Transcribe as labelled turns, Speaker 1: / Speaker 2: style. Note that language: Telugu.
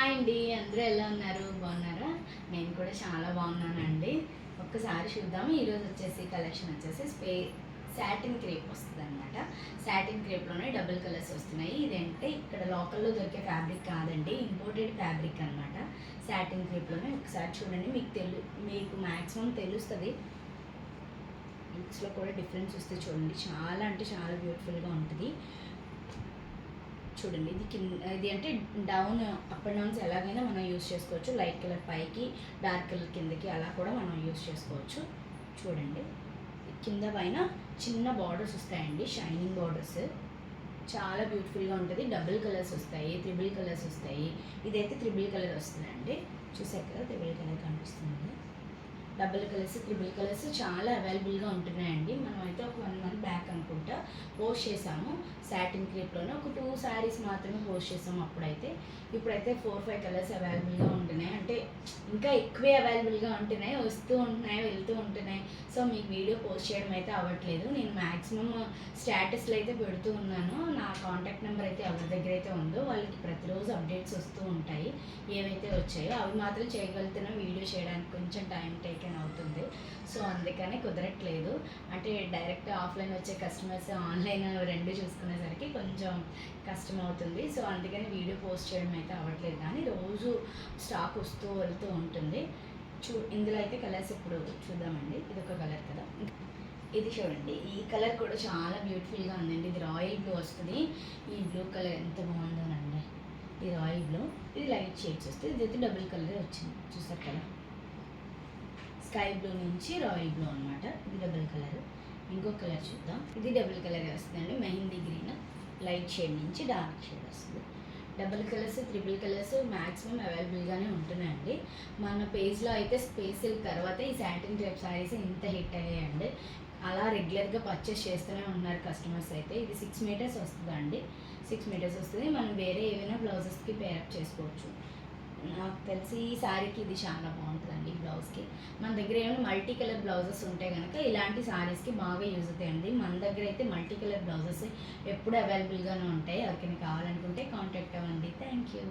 Speaker 1: హాయ్ అండి, అందరూ ఎలా ఉన్నారు? బాగున్నారా? నేను కూడా చాలా బాగున్నానండి. ఒక్కసారి చూద్దాము. ఈరోజు వచ్చేసి కలెక్షన్ వచ్చేసి సాటిన్ క్రేప్ వస్తుంది అనమాట. సాటిన్ క్రేప్లోనే డబుల్ కలర్స్ వస్తున్నాయి. ఇదంటే ఇక్కడ లోకల్లో దొరికే ఫ్యాబ్రిక్ కాదండి, ఇంపోర్టెడ్ ఫ్యాబ్రిక్ అనమాట. సాటిన్ క్రేప్లోనే ఒకసారి చూడండి, మీకు మ్యాక్సిమం తెలుస్తుంది. లుక్స్లో కూడా డిఫరెన్స్ వస్తే చూడండి, చాలా అంటే చాలా బ్యూటిఫుల్గా ఉంటుంది. చూడండి, ఇది అంటే డౌన్ అప్ అండ్ డౌన్స్ ఎలాగైనా మనం యూస్ చేసుకోవచ్చు. లైట్ కలర్ పైకి, డార్క్ కలర్ కిందకి అలా కూడా మనం యూస్ చేసుకోవచ్చు. చూడండి, కింద పైన చిన్న బార్డర్స్ వస్తాయండి, షైనింగ్ బార్డర్స్. చాలా బ్యూటిఫుల్గా ఉంటుంది. డబుల్ కలర్స్ వస్తాయి, త్రిబుల్ కలర్స్ వస్తాయి. ఇదైతే త్రిబుల్ కలర్ వస్తుందండి. చూసారు కదా, త్రిబుల్ కలర్ కనిపిస్తుంది. డబుల్ కలర్స్, త్రిబుల్ కలర్స్ చాలా అవైలబుల్గా ఉంటున్నాయండి. మనం అయితే ఒక 1 month బ్యాక్ అనుకుంటా పోస్ట్ చేసాము. సాటిన్ క్రేప్లోనే ఒక 2 sarees మాత్రమే పోస్ట్ చేసాము అప్పుడైతే. ఇప్పుడైతే 4-5 కలర్స్ అవైలబుల్గా ఉంటున్నాయి. అంటే ఇంకా ఎక్కువే అవైలబుల్గా ఉంటున్నాయి, వస్తూ ఉంటున్నాయి, వెళ్తూ ఉంటున్నాయి. సో మీకు వీడియో పోస్ట్ చేయడం అయితే అవ్వట్లేదు. నేను మ్యాక్సిమం స్టేటస్లో అయితే పెడుతూ ఉన్నాను. నా కాంటాక్ట్ నెంబర్ అయితే ఎవరి దగ్గర అయితే ఉందో వాళ్ళకి ప్రతిరోజు అప్డేట్స్ వస్తూ ఉంటాయి. ఏవైతే వచ్చాయో అవి మాత్రం చేయగలుగుతున్నా. వీడియో చేయడానికి కొంచెం టైం టేకెన్ అవుతుంది. సో అందుకనే కుదరట్లేదు. అంటే డైరెక్ట్ ఆఫ్లైన్ వచ్చే కస్టమర్స్, ఆన్లైన్ రెండు చూసుకునేసరికి కొంచెం కష్టం అవుతుంది. సో అందుకని వీడియో పోస్ట్ చేయడం అయితే అవ్వట్లేదు. కానీ రోజు స్టాక్ వస్తూ వెళ్తూ ఉంటుంది. ఇందులో అయితే కలర్స్ ఇప్పుడు చూద్దామండి. ఇది ఒక కలర్ కదా, ఇది చూడండి. ఈ కలర్ కూడా చాలా బ్యూటిఫుల్గా ఉందండి. ఇది రాయల్ బ్లూ వస్తుంది. ఈ బ్లూ కలర్ ఎంత బాగుందోనండి. ఇది రాయల్ బ్లూ, ఇది లైట్ షేడ్స్ వస్తుంది. ఇది అయితే డబుల్ కలర్ వచ్చింది, చూసారు కదా. స్కై బ్లూ నుంచి రాయల్ బ్లూ అనమాట. ఇది డబుల్ కలర్. ఇంకొక కలర్ చూద్దాం. ఇది డబుల్ కలర్ వస్తుందండి, మెహందీ గ్రీన్. లైట్ షేడ్ నుంచి డార్క్ షేడ్ వస్తుంది. Double colours, triple colours maximum అవైలబుల్గానే ఉంటున్నాయండి. మన పేజ్లో అయితే స్పేసిల్ తర్వాత ఈ సాటిన్ క్రేప్ శారీస్ ఇంత హిట్ అయ్యాయండి. అలా రెగ్యులర్గా పర్చేస్ చేస్తూనే ఉన్నారు కస్టమర్స్ అయితే. ఇది 6 meters వస్తుందండి. 6 meters వస్తుంది. మనం వేరే ఏవైనా బ్లౌజెస్కి పేరప్ చేసుకోవచ్చు. నాకు తెలిసి ఈ శారీకి ఇది చాలా బాగుంటుందండి. బ్లౌజ్కి మన దగ్గర ఏమైనా మల్టీ కలర్ బ్లౌజెస్ ఉంటే కనుక ఇలాంటి శారీస్కి బాగా యూజ్ అవుతాయండి. మన దగ్గర అయితే మల్టీ కలర్ బ్లౌజెస్ ఎప్పుడు అవైలబుల్గానే ఉంటాయి. ఎవరికైనా కావాలనుకుంటే కాంటాక్ట్ అవ్వండి. Thank you.